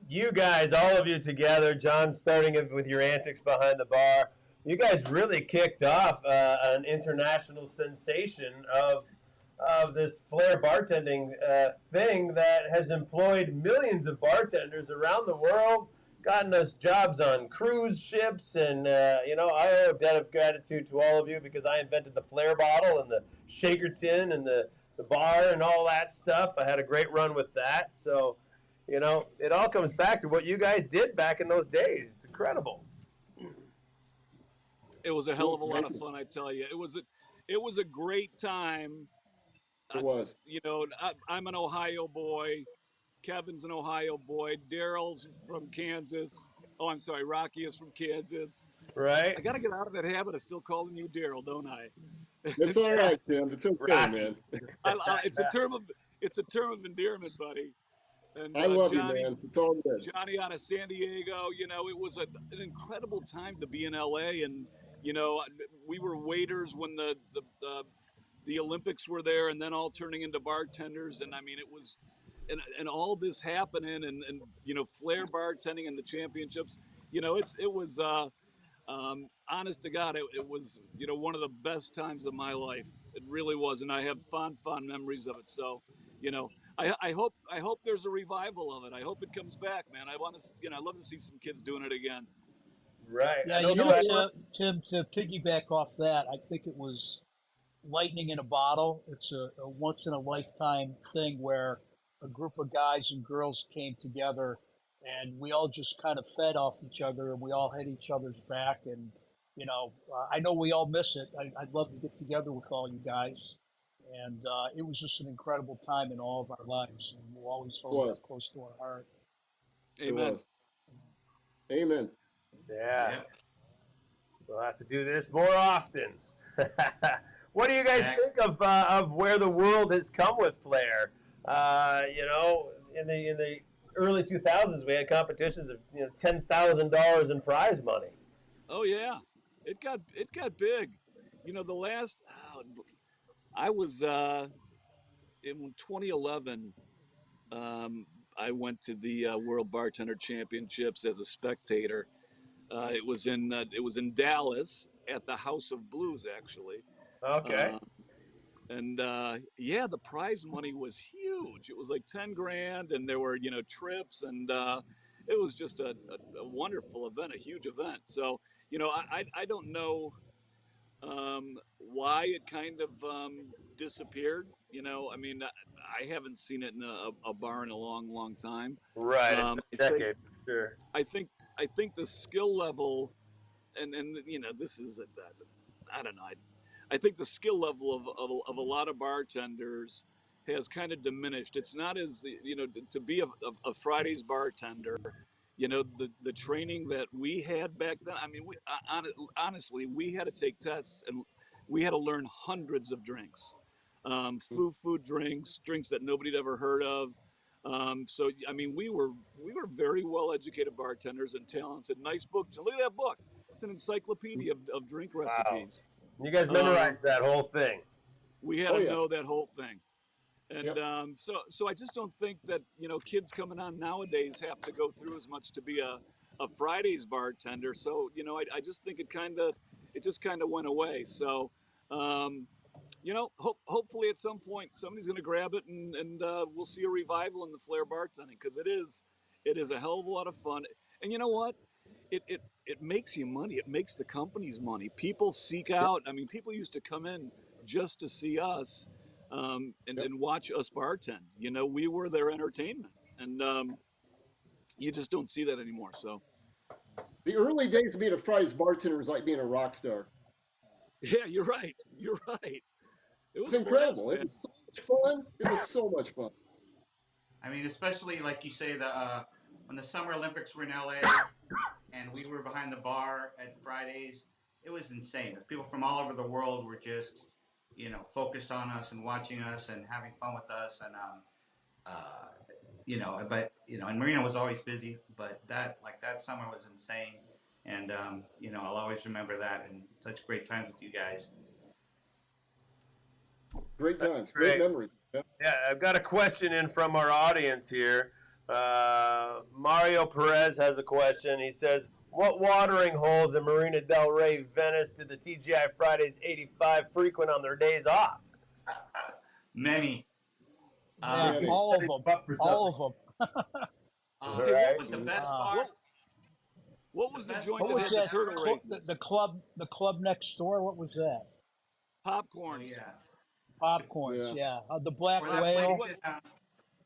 you guys, all of you together, John, starting it with your antics behind the bar, you guys really kicked off an international sensation of this Flair bartending thing that has employed millions of bartenders around the world, gotten us jobs on cruise ships, and I owe a debt of gratitude to all of you because I invented the Flair bottle and the shaker tin and the bar and all that stuff. I had a great run with that, so it all comes back to what you guys did back in those days. It's incredible. It was a hell of a lot of fun, I tell you. It was a great time. It was. I'm an Ohio boy. Kevin's an Ohio boy. Daryl's from Kansas. Oh, I'm sorry. Rocky is from Kansas. I Right? got to get out of that habit of still calling you Daryl, don't I? It's all right, Tim. It's okay, Rocky. man. It's a term of endearment, buddy. And I love you, Johnny, man. It's all good. Johnny out of San Diego, it was an incredible time to be in LA. And, we were waiters when the Olympics were there and then all turning into bartenders. And I mean, it was, and all this happening and Flair bartending and the championships, it was, honest to God, it was, one of the best times of my life. It really was. And I have fond memories of it. So, I hope there's a revival of it. I hope it comes back, man. I want to, I'd love to see some kids doing it again. Right. Yeah, I know You know Flair. what? Tim, to piggyback off that, I think it was lightning in a bottle. It's a once in a lifetime thing where a group of guys and girls came together and we all just kind of fed off each other and we all had each other's back. And, I know we all miss it. I'd love to get together with all you guys. And it was just an incredible time in all of our lives. And we'll always It hold was. that close to our heart. It Amen. was. Amen. Yeah. Yep. We'll have to do this more often. What do you guys think of where the world has come with Flair? In the early 2000s, we had competitions of $10,000 in prize money. Oh yeah, it got big. The last I was in 2011. I went to the World Bartender Championships as a spectator. It was in Dallas at the House of Blues, actually. Okay. And yeah, the prize money was huge. It was like 10 grand, and there were trips, and it was just a wonderful event, a huge event. So I don't know why it kind of disappeared. I mean, I haven't seen it in a bar in a long, long time. Right. It's been a decade for sure. I think I think the skill level, and this is I don't know. I think the skill level of a lot of bartenders has kind of diminished. It's not as to be a Friday's bartender. The training that we had back then. I mean, honestly, we had to take tests and we had to learn hundreds of drinks, food drinks, drinks that nobody'd ever heard of. So I mean, we were very well educated bartenders and talented. Nice book. Look at that book. It's an encyclopedia of drink Wow. recipes. You guys memorized that whole thing. We had Oh, to yeah. know that whole thing. And Yep. so I just don't think that kids coming on nowadays have to go through as much to be a Fridays bartender. So I just think it just kind of went away. So hopefully at some point somebody's going to grab it and we'll see a revival in the Flair bartending, because it is a hell of a lot of fun. And you know what? It makes you money. It makes the companies money. People seek Yep. out. I mean, people used to come in just to see us Yep. and watch us bartend. We were their entertainment, and you just don't see that anymore. So The early days of being a Friday's bartender was like being a rock star. yeah, you're right. You're right. It It's was a blast, incredible. It man. was so much fun. It was so much fun. I mean, especially like you say, when the Summer Olympics were in LA and we were behind the bar at Fridays, it was insane. People from all over the world were just, focused on us and watching us and having fun with us. And, and Marina was always busy, but that summer was insane. And, I'll always remember that and such great times with you guys. Great times. Great. Great memories. Yep. Yeah, I've got a question in from our audience here. Mario Perez has a question. He says, what watering holes in Marina del Rey, Venice did the T.G.I. Fridays 85 frequent on their days off? Yeah, Many. all of them. All of them. Hey, Right. what was the best bar? What was the joint What that was had that? the turtle races? The club next door. What was that? Oh, Popcorns. yeah. Popcorns. Yeah. Yeah. The Black Or that Whale. place,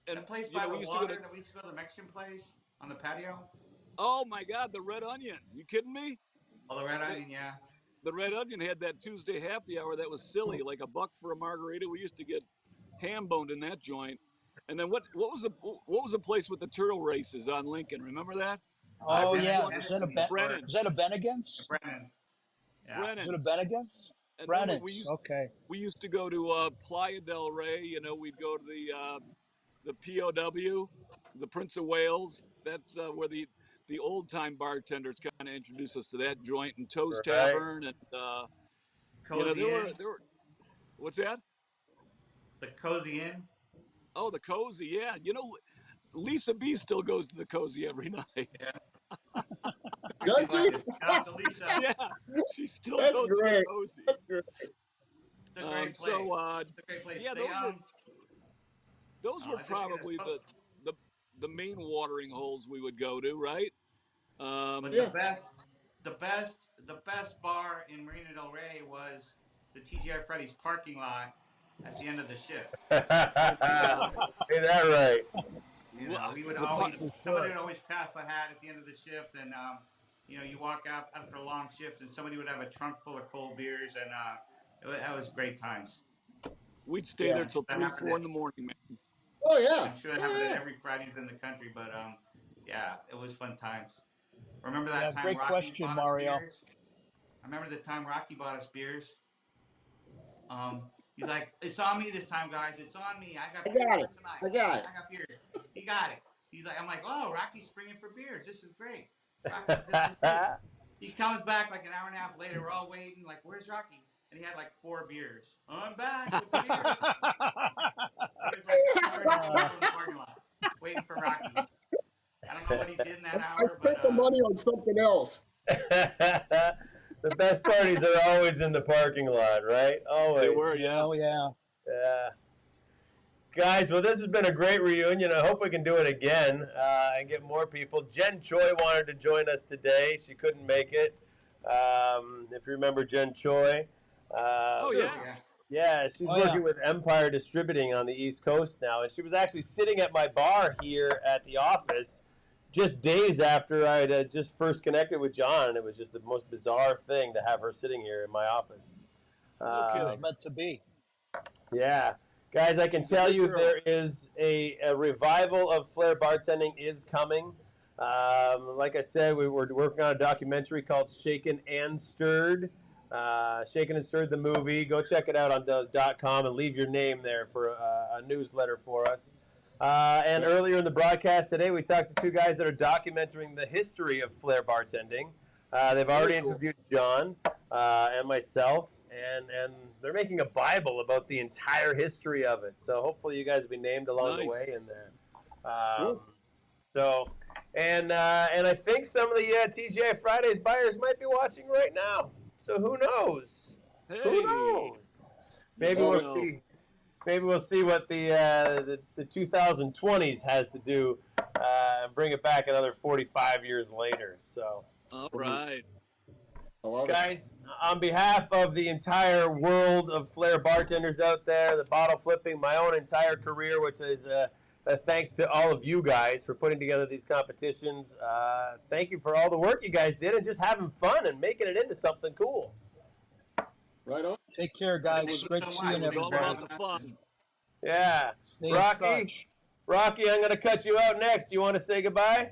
And that place by we the used to go water to. that we used to go to the Mexican place on the patio. Oh my God, the Red Onion. You kidding me? Oh, the Red Onion, yeah. The Red Onion had that Tuesday happy hour that was silly, like $1 for a margarita. We used to get ham boned in that joint. And then what was the place with the turtle races on Lincoln? Remember that? Oh Brennan- yeah. Brennan Is that a to me, ben, or Brennan. is that a Bennigan's? Brennan. Yeah. Is it a Brennan's. Bennigan's? And Brennan's. Okay. we used to go to Playa del Rey. We'd go to the POW, the Prince of Wales. That's where the old time bartenders kind of introduced us to that joint, and Toe's Right. Tavern, and Cozy there Inn. were what's that? The Cozy Inn. Oh, the Cozy, yeah. Lisa B still goes to the Cozy every night. Yeah. Does he? Shout out to Lisa. Yeah, she still That's goes to great. the Cozy. That's great. It's a great place. It's a great place. yeah, They, those Oh, were I think we gotta probably vote. the main watering holes we would go to, right? but Yeah. the best bar in Marina del Rey was the TGI Fridays parking lot at the end of the shift. Oh my God. Ain't that right? You know, we would The par- always, somebody would always pass the hat at the end of the shift, and you know, you walk out after a long shift, and somebody would have a trunk full of cold beers, and that was great times. We'd stay Yeah. there till That 3, happened 4 at, in the morning, man. Oh yeah. I'm sure that Oh happened at yeah. every Fridays in the country, but yeah, it was fun times. Remember Yeah, that time great Rocky question, bought us Mario. beers? I remember the time Rocky bought us beers. He's like, it's on me this time, guys. It's on me. I got I beers got for it. tonight. I got it. I got beers. He got it. He's like, I'm like, oh, Rocky's springing for beers. This is great. Rocky, this is great. He comes back like an hour and a half later. We're all waiting, like, where's Rocky? And he had like 4 beers. I'm back with the beers. There was like 200 people in the parking lot waiting for Rocky. I don't know what he did in that I hour, but spent the money on something else. The best parties are always in the parking lot, right? Always. They were, yeah. Oh yeah. Yeah. Guys, well, this has been a great reunion. I hope we can do it again and get more people. Jen Choi wanted to join us today. She couldn't make it. If you remember Jen Choi. Oh, yeah. Yeah, she's Oh, yeah. working with Empire Distributing on the East Coast now. And she was actually sitting at my bar here at the office just days after I had just first connected with John. And it was just the most bizarre thing to have her sitting here in my office. No It was kidding. meant to be. Yeah. Guys, I can She's a tell good you girl. there is a revival of Flair Bartending is coming. Like I said, we were working on a documentary called Shaken and Stirred. Shaken and Stirred, the movie. Go check it out on .com and leave your name there for a newsletter for us. And earlier in the broadcast today, we talked to 2 guys that are documenting the history of Flair Bartending. They've already Very cool. interviewed John and myself, and they're making a Bible about the entire history of it. So hopefully you guys will be named along the Nice. way in there. Cool. So, and I think some of the TGI Fridays buyers might be watching right now. So who knows? Hey. Who knows? Maybe You we'll know. see. Maybe we'll see what the 2020s has to do and bring it back another 45 years later. So. All right. I love it. Guys, on behalf of the entire world of Flair bartenders out there, the bottle flipping, my own entire career, which is thanks to all of you guys for putting together these competitions. Thank you for all the work you guys did and just having fun and making it into something cool. Right on. Take care, guys. Thank you Great so to see much. you and It was all everybody. about the fun. Yeah. Stay in Rocky, touch. Rocky, I'm going to cut you out next. You want to say goodbye?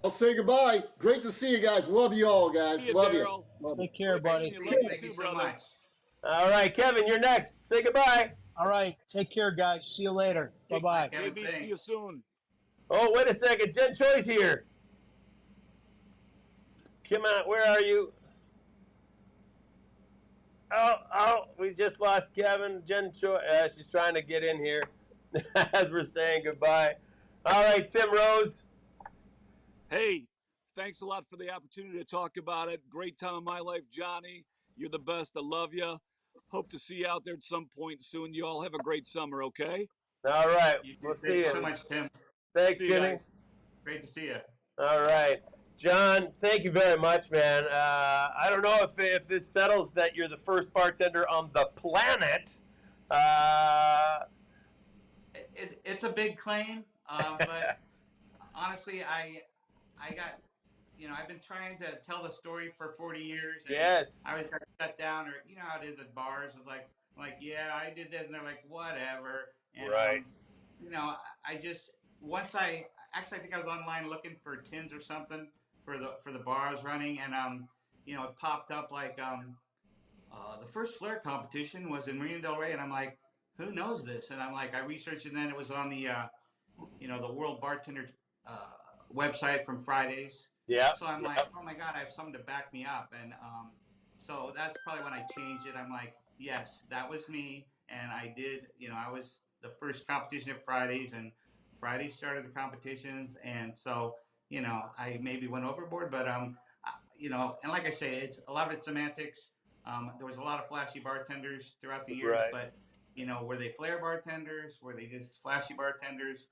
I'll say goodbye. Great to see you guys. Love you all, guys. See you, Love you. Daryl. Love you. Take care, Great buddy. meeting you. Love you Thank too, you so brother. much. All right, Kevin, you're next. Say goodbye. All right. Take care, guys. See you later. Bye bye. Kevin, JB, see you thanks. soon. Oh, wait a second. Jen Choi's here. Come on, where are you? Oh, we just lost Kevin. Jen Choi, she's trying to get in here as we're saying goodbye. All right, Tim Rose. Hey, thanks a lot for the opportunity to talk about it. Great time of my life, Johnny. You're the best. I love you. Hope to see you out there at some point soon. You all have a great summer, okay? All right, You we'll thank see you you. so much, Tim. Thanks, See you Timmy. guys. Great to see you. All right. John, thank you very much, man. I don't know if this settles that you're the first bartender on the planet. It's a big claim, but honestly, I got, you know, I've been trying to tell the story for 40 years, and Yes. I always got shut down, or you know how it is at bars. It's like, yeah, I did this, and they're like, whatever. And Right. you know, I just once I actually I think I was online looking for tins or something for the bar I was running, and you know, it popped up like the first Flair competition was in Marina Del Rey, and I'm like, who knows this? And I'm like, I researched, and then it was on the you know, the World Bartender website from Fridays. Yeah. So I'm like, oh my God, I have something to back me up. And so that's probably when I changed it. I'm like, yes, that was me. And I did, you know, I was the first competition at Fridays, and Fridays started the competitions. And so, you know, I maybe went overboard, but, you know, and like I say, it's a lot of it's semantics. There was a lot of flashy bartenders throughout the years, Right. but, you know, were they Flair bartenders? Were they just flashy bartenders?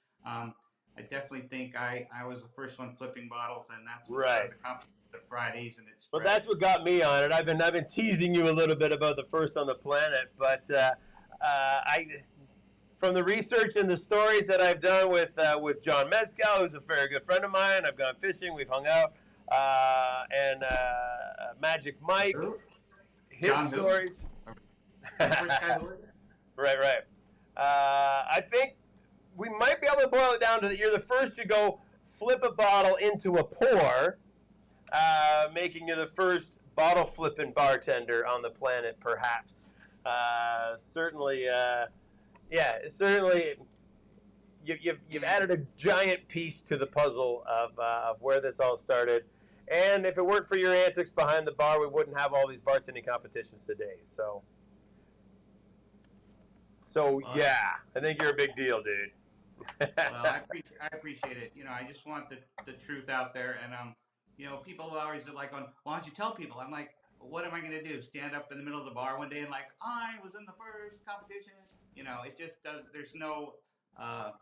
I definitely think I was the first one flipping bottles, and that's what Right. started the competition at Fridays, and it's. Well, that's what got me on it. I've been teasing you a little bit about the first on the planet, but from the research and the stories that I've done with John Mescal, who's a very good friend of mine. I've gone fishing, we've hung out, and Magic Mike, his John who? stories. The first guy who was it? Right. I think we might be able to boil it down to that you're the first to go flip a bottle into a pour, making you the first bottle flipping bartender on the planet, perhaps. Certainly, you've added a giant piece to the puzzle of where this all started. And if it weren't for your antics behind the bar, we wouldn't have all these bartending competitions today. So yeah, I think you're a big deal, dude. Well, I appreciate it. You know, I just want the truth out there, and you know, people always are like, why don't you tell people? I'm like, well, what am I gonna do? Stand up in the middle of the bar one day and like, I was in the first competition. You know, it just does. There's no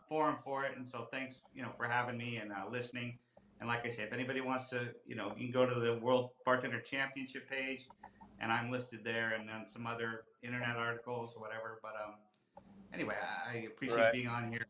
forum for it, and so thanks, you know, for having me and listening. And like I say, if anybody wants to, you know, you can go to the World Bartender Championship page, and I'm listed there, and then some other internet articles or whatever. But anyway, I appreciate being on here.